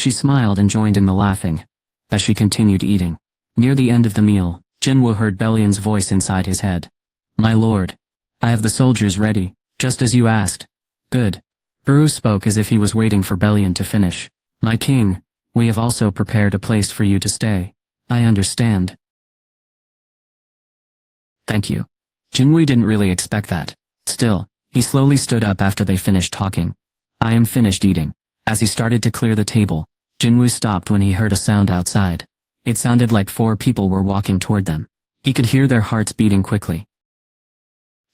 She smiled and joined in the laughing. As she continued eating. Near the end of the meal, Jinwoo heard Bellion's voice inside his head. "My lord. I have the soldiers ready, just as you asked." "Good." Uru spoke as if he was waiting for Bellion to finish. "My king, we have also prepared a place for you to stay." "I understand." "Thank you." Jinwoo didn't really expect that. Still, he slowly stood up after they finished talking. "I am finished eating." As he started to clear the table, Jinwoo stopped when he heard a sound outside. It sounded like 4 people were walking toward them. He could hear their hearts beating quickly.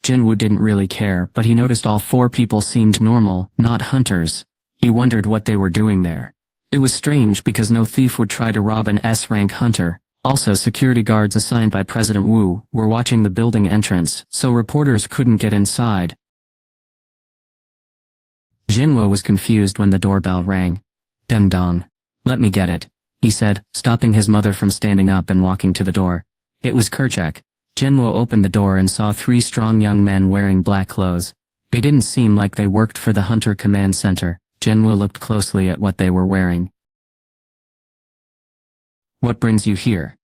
Jinwoo didn't really care, but he noticed all 4 people seemed normal, not hunters. He wondered what they were doing there. It was strange because no thief would try to rob an S-rank hunter. Also, security guards assigned by President Wu were watching the building entrance, so reporters couldn't get inside. Jinwoo was confused when the doorbell rang. "Ding dong. Let me get it," he said, stopping his mother from standing up and walking to the door. It was Kerchak. Jinwoo opened the door and saw 3 strong young men wearing black clothes. They didn't seem like they worked for the Hunter Command Center. Jinwoo looked closely at what they were wearing. "What brings you here?"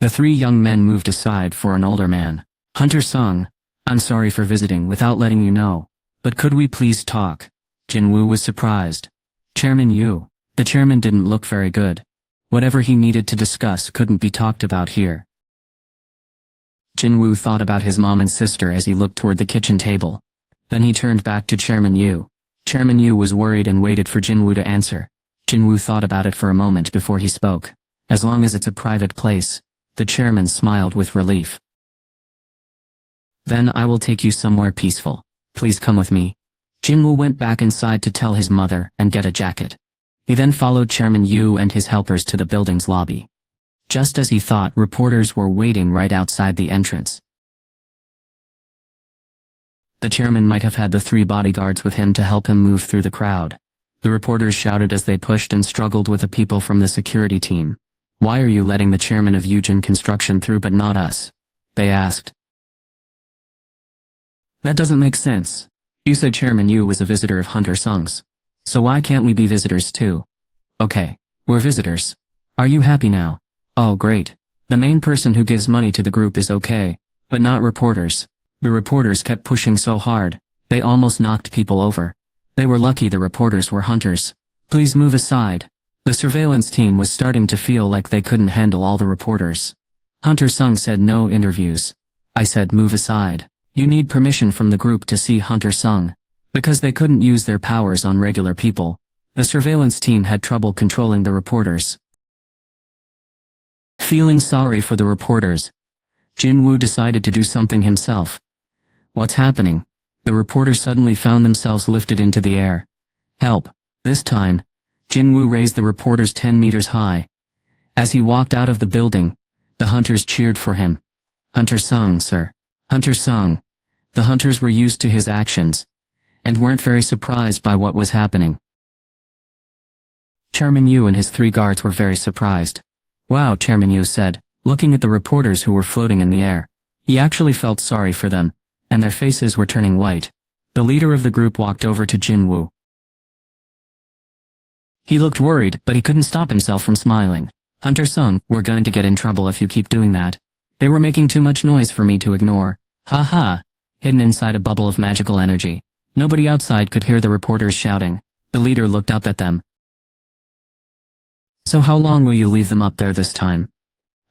The 3 young men moved aside for an older man. "Hunter Sung, I'm sorry for visiting without letting you know, but could we please talk?" Jinwoo was surprised. "Chairman Yu." The chairman didn't look very good. Whatever he needed to discuss couldn't be talked about here. Jinwoo thought about his mom and sister as he looked toward the kitchen table. Then he turned back to Chairman Yu. Chairman Yu was worried and waited for Jinwoo to answer. Jinwoo thought about it for a moment before he spoke. As long as it's a private place, the chairman smiled with relief. "Then I will take you somewhere peaceful. Please come with me." Jinwoo went back inside to tell his mother and get a jacket. He then followed Chairman Yu and his helpers to the building's lobby. Just as he thought, reporters were waiting right outside the entrance. The chairman might have had the 3 bodyguards with him to help him move through the crowd. The reporters shouted as they pushed and struggled with the people from the security team. "Why are you letting the chairman of Yujin Construction through but not us?" they asked. "That doesn't make sense. You said Chairman Yu was a visitor of Hunter Sung's. So why can't we be visitors too?" "Okay, we're visitors. Are you happy now?" "Oh great. The main person who gives money to the group is okay, but not reporters." The reporters kept pushing so hard, they almost knocked people over. They were lucky the reporters were hunters. "Please move aside." The surveillance team was starting to feel like they couldn't handle all the reporters. Hunter Sung said no interviews. "I said move aside. You need permission from the group to see Hunter Sung." Because they couldn't use their powers on regular people, the surveillance team had trouble controlling the reporters. Feeling sorry for the reporters, Jinwoo decided to do something himself. "What's happening?" The reporters suddenly found themselves lifted into the air. "Help!" This time, Jinwoo raised the reporters 10 meters high. As he walked out of the building, the hunters cheered for him. "Hunter Sung, sir. Hunter Sung." The hunters were used to his actions and weren't very surprised by what was happening. Chairman Yu and his 3 guards were very surprised. "Wow," Chairman Yu said, looking at the reporters who were floating in the air. He actually felt sorry for them, and their faces were turning white. The leader of the group walked over to Jinwoo. He looked worried, but he couldn't stop himself from smiling. "Hunter Sung, we're going to get in trouble if you keep doing that. They were making too much noise for me to ignore." "Ha ha." Hidden inside a bubble of magical energy, nobody outside could hear the reporters shouting. The leader looked up at them. "So how long will you leave them up there this time?"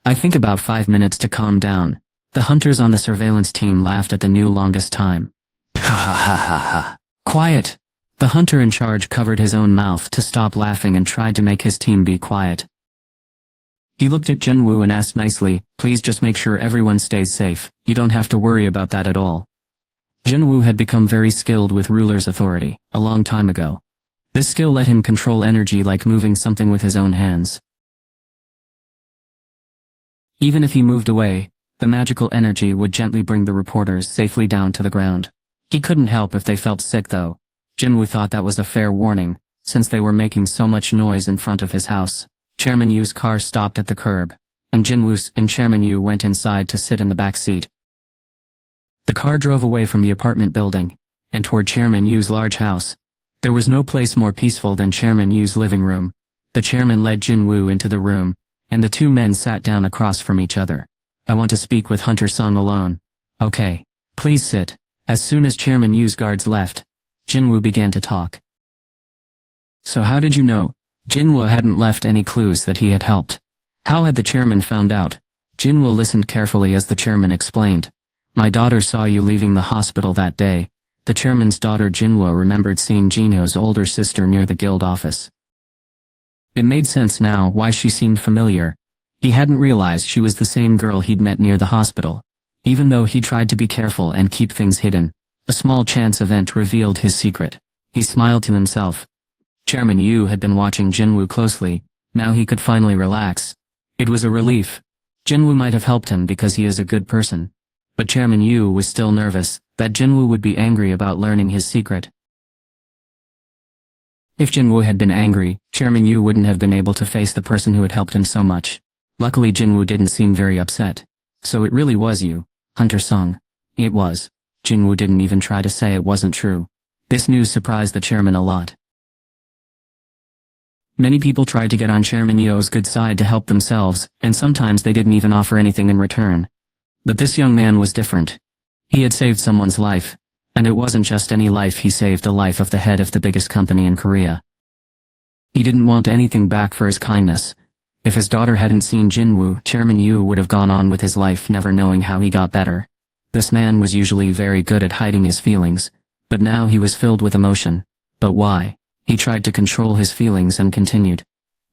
"I think about 5 minutes to calm down." The hunters on the surveillance team laughed at the new longest time. "Ha ha ha ha ha. Quiet." The hunter in charge covered his own mouth to stop laughing and tried to make his team be quiet. He looked at Jinwoo and asked nicely, "Please just make sure everyone stays safe. You don't have to worry about that at all." Jinwoo had become very skilled with ruler's authority a long time ago. This skill let him control energy like moving something with his own hands. Even if he moved away, the magical energy would gently bring the reporters safely down to the ground. He couldn't help if they felt sick though. Jinwoo thought that was a fair warning, since they were making so much noise in front of his house. Chairman Yu's car stopped at the curb, and Jinwoo and Chairman Yu went inside to sit in the back seat. The car drove away from the apartment building, and toward Chairman Yu's large house. There was no place more peaceful than Chairman Yu's living room. The chairman led Jinwoo into the room, and the two men sat down across from each other. I want to speak with Hunter Sung alone. Okay. Please sit. As soon as Chairman Yu's guards left, Jinwoo began to talk. So how did you know? Jinwoo hadn't left any clues that he had helped. How had the chairman found out? Jinwoo listened carefully as the chairman explained. My daughter saw you leaving the hospital that day. The chairman's daughter Jinwoo remembered seeing Jinyo's older sister near the guild office. It made sense now why she seemed familiar. He hadn't realized she was the same girl he'd met near the hospital. Even though he tried to be careful and keep things hidden, a small chance event revealed his secret. He smiled to himself. Chairman Yu had been watching Jinwoo closely. Now he could finally relax. It was a relief. Jinwoo might have helped him because he is a good person. But Chairman Yu was still nervous that Jinwoo would be angry about learning his secret. If Jinwoo had been angry, Chairman Yu wouldn't have been able to face the person who had helped him so much. Luckily Jinwoo didn't seem very upset. So it really was you, Hunter Sung. It was. Jinwoo didn't even try to say it wasn't true. This news surprised the chairman a lot. Many people tried to get on Chairman Yu's good side to help themselves, and sometimes they didn't even offer anything in return. But this young man was different. He had saved someone's life. And it wasn't just any life, he saved the life of the head of the biggest company in Korea. He didn't want anything back for his kindness. If his daughter hadn't seen Jinwoo, Chairman Yu would have gone on with his life never knowing how he got better. This man was usually very good at hiding his feelings, but now he was filled with emotion. But why? He tried to control his feelings and continued.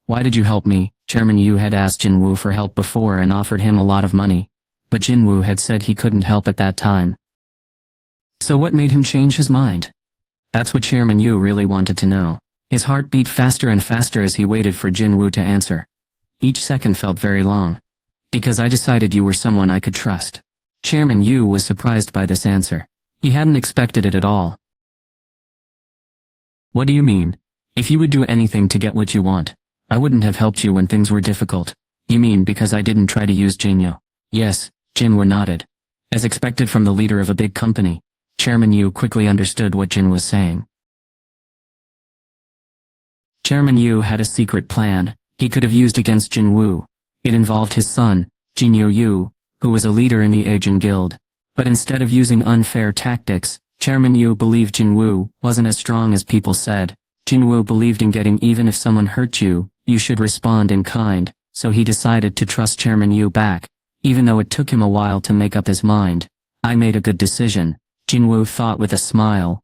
Why did you help me? Chairman Yu had asked Jinwoo for help before and offered him a lot of money. But Jinwoo had said he couldn't help at that time. So what made him change his mind? That's what Chairman Yu really wanted to know. His heart beat faster and faster as he waited for Jinwoo to answer. Each second felt very long. Because I decided you were someone I could trust. Chairman Yu was surprised by this answer. He hadn't expected it at all. What do you mean? If you would do anything to get what you want, I wouldn't have helped you when things were difficult. You mean because I didn't try to use Jinyo? Yes, Jinwoo nodded. As expected from the leader of a big company, Chairman Yu quickly understood what Jin was saying. Chairman Yu had a secret plan he could have used against Jinwoo. It involved his son, Jinyo Yu, who was a leader in the Asian Guild. But instead of using unfair tactics, Chairman Yu believed Jinwoo wasn't as strong as people said. Jinwoo believed in getting even if someone hurt you, you should respond in kind, so he decided to trust Chairman Yu back, even though it took him a while to make up his mind. I made a good decision, Jinwoo thought with a smile.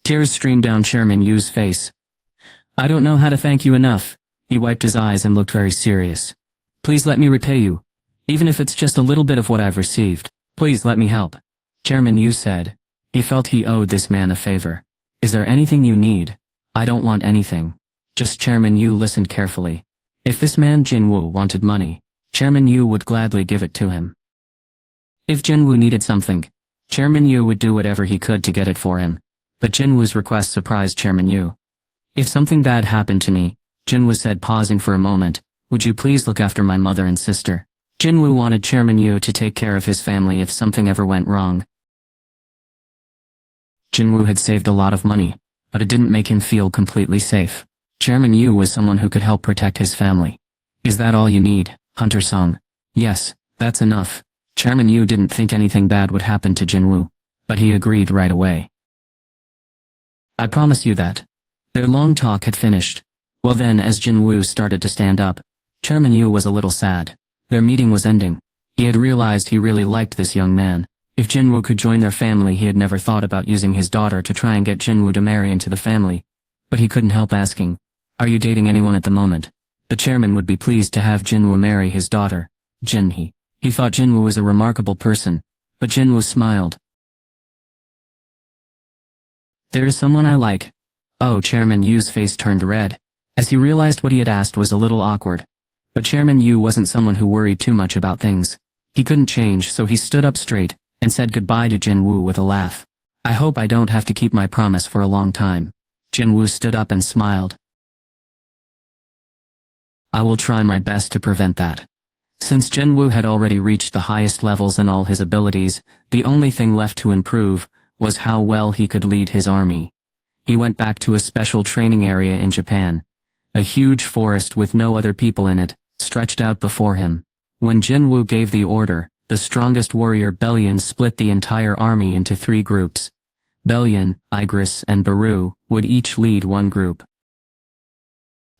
Tears streamed down Chairman Yu's face. I don't know how to thank you enough. He wiped his eyes and looked very serious. Please let me repay you. Even if it's just a little bit of what I've received, please let me help. Chairman Yu said. He felt he owed this man a favor. Is there anything you need? I don't want anything. Just Chairman Yu listened carefully. If this man Jinwoo wanted money, Chairman Yu would gladly give it to him. If Jinwoo needed something, Chairman Yu would do whatever he could to get it for him. But Jinwoo's request surprised Chairman Yu. If something bad happened to me, Jinwoo said, pausing for a moment, would you please look after my mother and sister? Jinwoo wanted Chairman Yu to take care of his family if something ever went wrong. Jinwoo had saved a lot of money, but it didn't make him feel completely safe. Chairman Yu was someone who could help protect his family. Is that all you need, Hunter Sung? Yes, that's enough. Chairman Yu didn't think anything bad would happen to Jinwoo, but he agreed right away. I promise you that. Their long talk had finished. Well then, as Jinwoo started to stand up, Chairman Yu was a little sad. Their meeting was ending. He had realized he really liked this young man. If Jinwoo could join their family, he had never thought about using his daughter to try and get Jinwoo to marry into the family. But he couldn't help asking, are you dating anyone at the moment? The chairman would be pleased to have Jinwoo marry his daughter, Jinhee. He thought Jinwoo was a remarkable person, but Jinwoo smiled. There is someone I like. Oh, Chairman Yu's face turned red, as he realized what he had asked was a little awkward. But Chairman Yu wasn't someone who worried too much about things. He couldn't change, so he stood up straight and said goodbye to Jinwoo with a laugh. I hope I don't have to keep my promise for a long time. Jinwoo stood up and smiled. I will try my best to prevent that. Since Jinwoo had already reached the highest levels in all his abilities, the only thing left to improve was how well he could lead his army. he went back to a special training area in Japan. A huge forest with no other people in it stretched out before him. When Jinwoo gave the order, the strongest warrior Bellion split the entire army into 3 groups. Bellion, Igris, and Baru would each lead one group.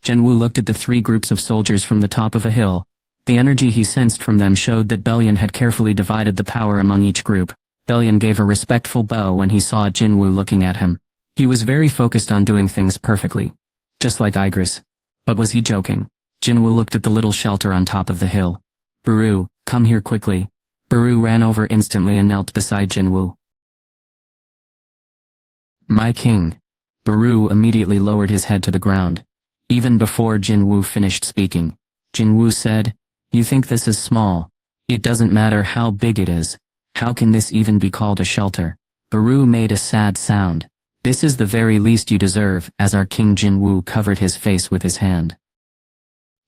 Jinwoo looked at the 3 groups of soldiers from the top of a hill. The energy he sensed from them showed that Bellion had carefully divided the power among each group. Bellion gave a respectful bow when he saw Jinwoo looking at him. He was very focused on doing things perfectly. Just like Igris. But was he joking? Jinwoo looked at the little shelter on top of the hill. Baru, come here quickly. Baru ran over instantly and knelt beside Jinwoo. My king. Baru immediately lowered his head to the ground. Even before Jinwoo finished speaking, Jinwoo said, "You think this is small? It doesn't matter how big it is. How can this even be called a shelter?" Baru made a sad sound. "This is the very least you deserve," as our king Jinwoo covered his face with his hand.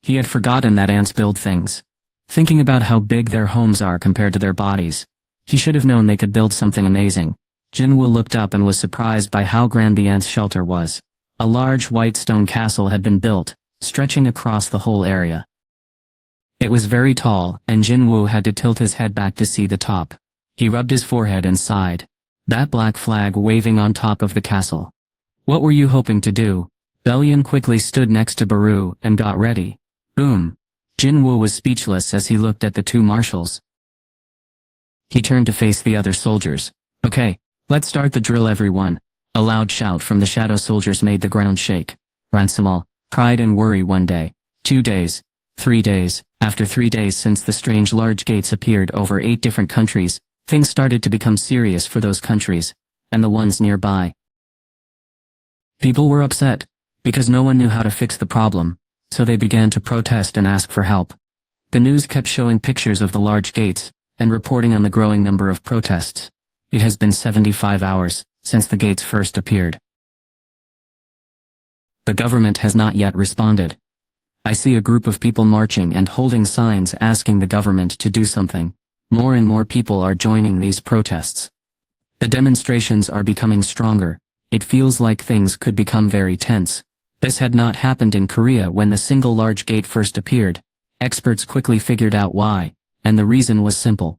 He had forgotten that ants build things. Thinking about how big their homes are compared to their bodies, he should have known they could build something amazing. Jinwoo looked up and was surprised by how grand the ants' shelter was. A large white stone castle had been built, stretching across the whole area. It was very tall, and Jinwoo had to tilt his head back to see the top. He rubbed his forehead and sighed. That black flag waving on top of the castle. What were you hoping to do? Bellion quickly stood next to Baru and got ready. Boom. Jinwoo was speechless as he looked at the 2 marshals. He turned to face the other soldiers. Okay, let's start the drill, everyone. A loud shout from the shadow soldiers made the ground shake. Ransamal, pride and worry 1 day, 2 days, 3 days. After 3 days since the strange large gates appeared over 8 different countries, things started to become serious for those countries, and the ones nearby. People were upset, because no one knew how to fix the problem, so they began to protest and ask for help. The news kept showing pictures of the large gates, and reporting on the growing number of protests. It has been 75 hours since the gates first appeared. The government has not yet responded. I see a group of people marching and holding signs asking the government to do something. More and more people are joining these protests. The demonstrations are becoming stronger. It feels like things could become very tense. This had not happened in Korea when the single large gate first appeared. Experts quickly figured out why, and the reason was simple.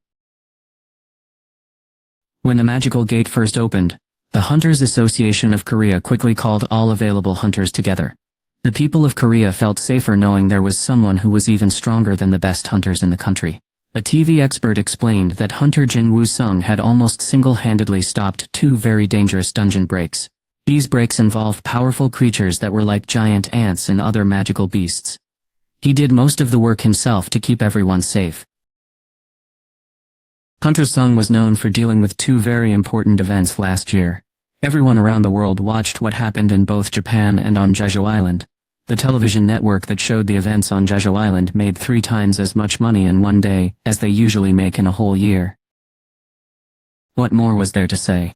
When the magical gate first opened, the Hunters Association of Korea quickly called all available hunters together. The people of Korea felt safer knowing there was someone who was even stronger than the best hunters in the country. A TV expert explained that hunter Jin Woo-sung had almost single-handedly stopped 2 very dangerous dungeon breaks. These breaks involved powerful creatures that were like giant ants and other magical beasts. He did most of the work himself to keep everyone safe. Hunter Sung was known for dealing with 2 very important events last year. Everyone around the world watched what happened in both Japan and on Jeju Island. The television network that showed the events on Jeju Island made 3 times as much money in one day as they usually make in a whole year. What more was there to say?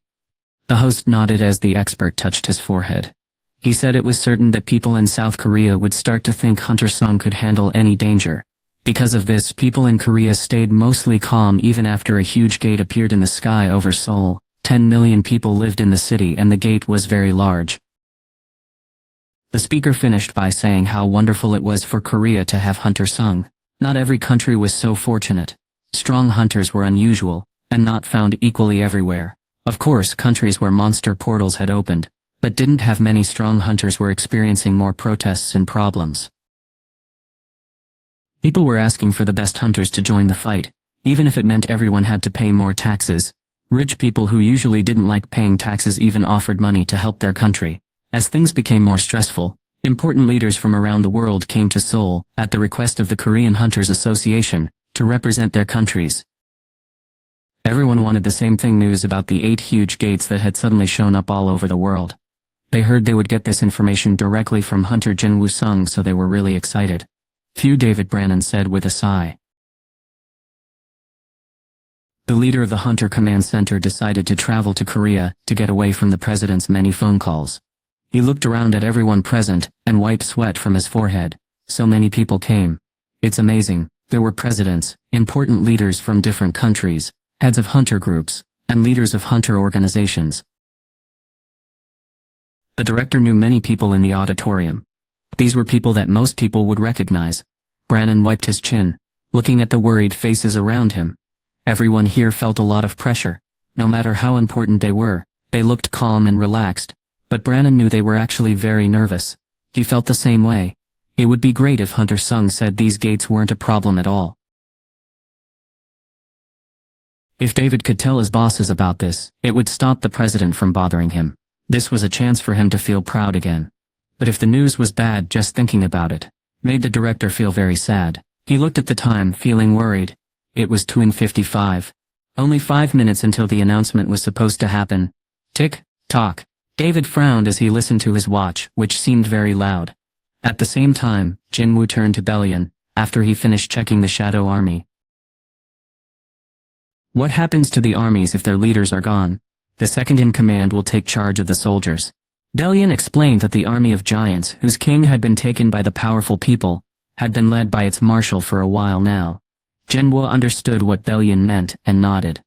The host nodded as the expert touched his forehead. He said it was certain that people in South Korea would start to think Hunter Sung could handle any danger. Because of this, people in Korea stayed mostly calm even after a huge gate appeared in the sky over Seoul. 10 million people lived in the city and the gate was very large. The speaker finished by saying how wonderful it was for Korea to have Hunter Sung. Not every country was so fortunate. Strong hunters were unusual, and not found equally everywhere. Of course, countries where monster portals had opened, but didn't have many strong hunters were experiencing more protests and problems. People were asking for the best hunters to join the fight, even if it meant everyone had to pay more taxes. Rich people who usually didn't like paying taxes even offered money to help their country. As things became more stressful, important leaders from around the world came to Seoul, at the request of the Korean Hunters Association, to represent their countries. Everyone wanted the same thing: news about the 8 huge gates that had suddenly shown up all over the world. They heard they would get this information directly from Hunter Jin Woo-sung, so they were really excited. Phew, David Brannon said with a sigh. The leader of the Hunter Command Center decided to travel to Korea to get away from the president's many phone calls. He looked around at everyone present and wiped sweat from his forehead. So many people came. It's amazing. There were presidents, important leaders from different countries, heads of hunter groups, and leaders of hunter organizations. The director knew many people in the auditorium. These were people that most people would recognize. Brannon wiped his chin, looking at the worried faces around him. Everyone here felt a lot of pressure. No matter how important they were, they looked calm and relaxed. But Brannon knew they were actually very nervous. He felt the same way. It would be great if Hunter Sung said these gates weren't a problem at all. If David could tell his bosses about this, it would stop the president from bothering him. This was a chance for him to feel proud again. But if the news was bad, just thinking about it made the director feel very sad. He looked at the time, feeling worried. It was 2:55. Only 5 minutes until the announcement was supposed to happen. Tick, tock. David frowned as he listened to his watch, which seemed very loud. At the same time, Jinwoo turned to Bellion, after he finished checking the Shadow Army. What happens to the armies if their leaders are gone? The second-in-command will take charge of the soldiers. Bellion explained that the army of giants, whose king had been taken by the powerful people, had been led by its marshal for a while now. Jinwoo understood what Bellion meant and nodded.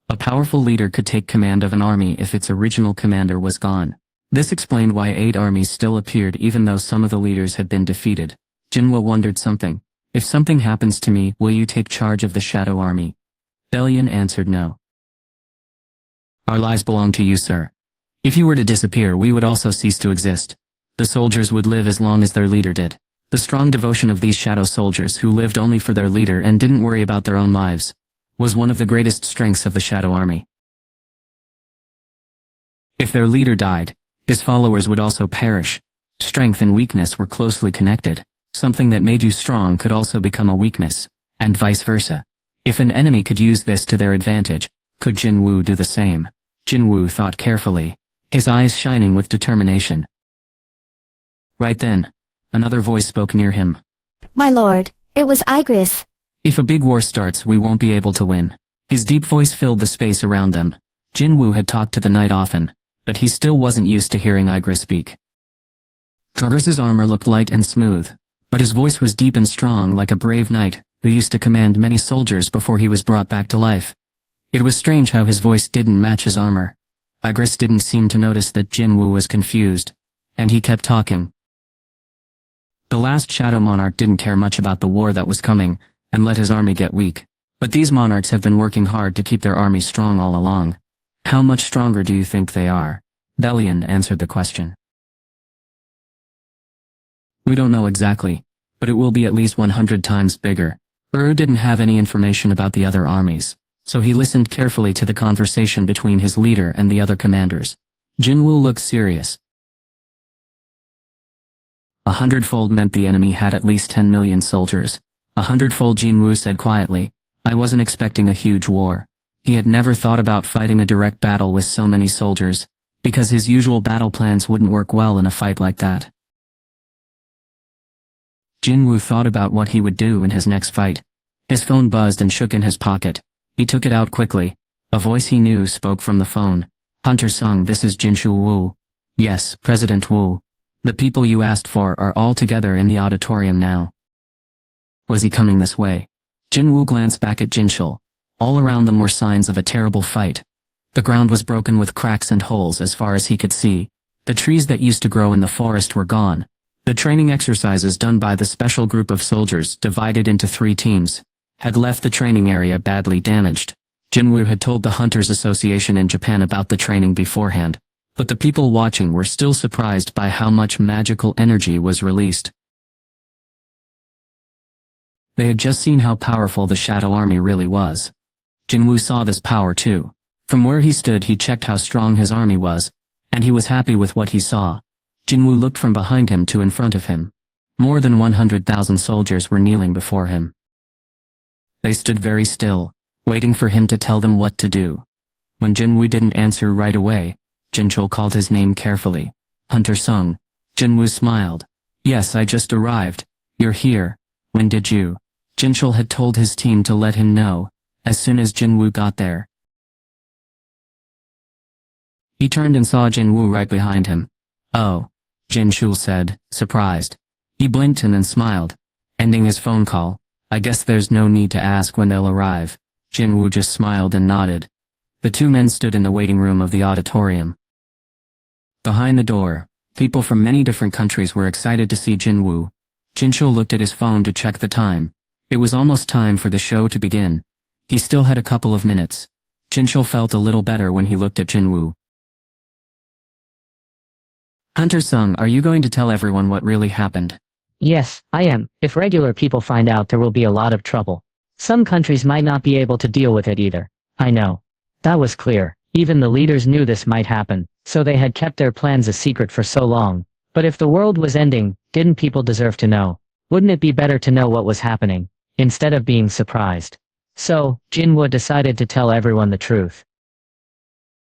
A powerful leader could take command of an army if its original commander was gone. This explained why 8 armies still appeared even though some of the leaders had been defeated. Jinwoo wondered something. If something happens to me, will you take charge of the Shadow Army? Bellion answered no. Our lives belong to you, sir. If you were to disappear, we would also cease to exist. The soldiers would live as long as their leader did. The strong devotion of these shadow soldiers who lived only for their leader and didn't worry about their own lives was one of the greatest strengths of the Shadow Army. If their leader died, his followers would also perish. Strength and weakness were closely connected. Something that made you strong could also become a weakness, and vice versa. If an enemy could use this to their advantage, could Jinwoo do the same? Jinwoo thought carefully, his eyes shining with determination. Right then, another voice spoke near him. My lord, it was Igris. If a big war starts, we won't be able to win. His deep voice filled the space around them. Jinwoo had talked to the knight often, but he still wasn't used to hearing Igris speak. Igris's armor looked light and smooth, but his voice was deep and strong like a brave knight who used to command many soldiers before he was brought back to life. It was strange how his voice didn't match his armor. Igris didn't seem to notice that Jinwoo was confused, and he kept talking. The last Shadow Monarch didn't care much about the war that was coming, and let his army get weak. But these monarchs have been working hard to keep their army strong all along. How much stronger do you think they are? Bellion answered the question. We don't know exactly, but it will be at least 100 times bigger. Didn't have any information about the other armies, so he listened carefully to the conversation between his leader and the other commanders. Jinwoo looked serious. 100-fold meant the enemy had at least 10 million soldiers. 100-fold, Jinwoo said quietly. I wasn't expecting a huge war. He had never thought about fighting a direct battle with so many soldiers, because his usual battle plans wouldn't work well in a fight like that. Jinwoo thought about what he would do in his next fight. His phone buzzed and shook in his pocket. He took it out quickly. A voice he knew spoke from the phone. Hunter Sung, this is Jinshu Wu. Yes, President Wu. The people you asked for are all together in the auditorium now. Was he coming this way? Jinwoo glanced back at Jinshul. All around them were signs of a terrible fight. The ground was broken with cracks and holes as far as he could see. The trees that used to grow in the forest were gone. The training exercises done by the special group of soldiers, divided into 3 teams, had left the training area badly damaged. Jinwoo had told the Hunters Association in Japan about the training beforehand, but the people watching were still surprised by how much magical energy was released. They had just seen how powerful the Shadow Army really was. Jinwoo saw this power too. From where he stood, he checked how strong his army was, and he was happy with what he saw. Jinwoo looked from behind him to in front of him. More than 100,000 soldiers were kneeling before him. They stood very still, waiting for him to tell them what to do. When Jinwoo didn't answer right away, Jinchul called his name carefully. Hunter Sung. Jinwoo smiled. Yes, I just arrived. You're here. When did you? Jinchul had told his team to let him know, as soon as Jinwoo got there. He turned and saw Jinwoo right behind him. Oh, Jinchul said, surprised. He blinked and then smiled, ending his phone call. I guess there's no need to ask when they'll arrive. Jinwoo just smiled and nodded. The 2 men stood in the waiting room of the auditorium. Behind the door, people from many different countries were excited to see Jinwoo. Jinchul looked at his phone to check the time. It was almost time for the show to begin. He still had a couple of minutes. Jinchul felt a little better when he looked at Jinwoo. Hunter-sung, are you going to tell everyone what really happened? Yes, I am. If regular people find out, there will be a lot of trouble. Some countries might not be able to deal with it either. I know. That was clear. Even the leaders knew this might happen, so they had kept their plans a secret for so long. But if the world was ending, didn't people deserve to know? Wouldn't it be better to know what was happening, instead of being surprised? So, Jinwoo decided to tell everyone the truth.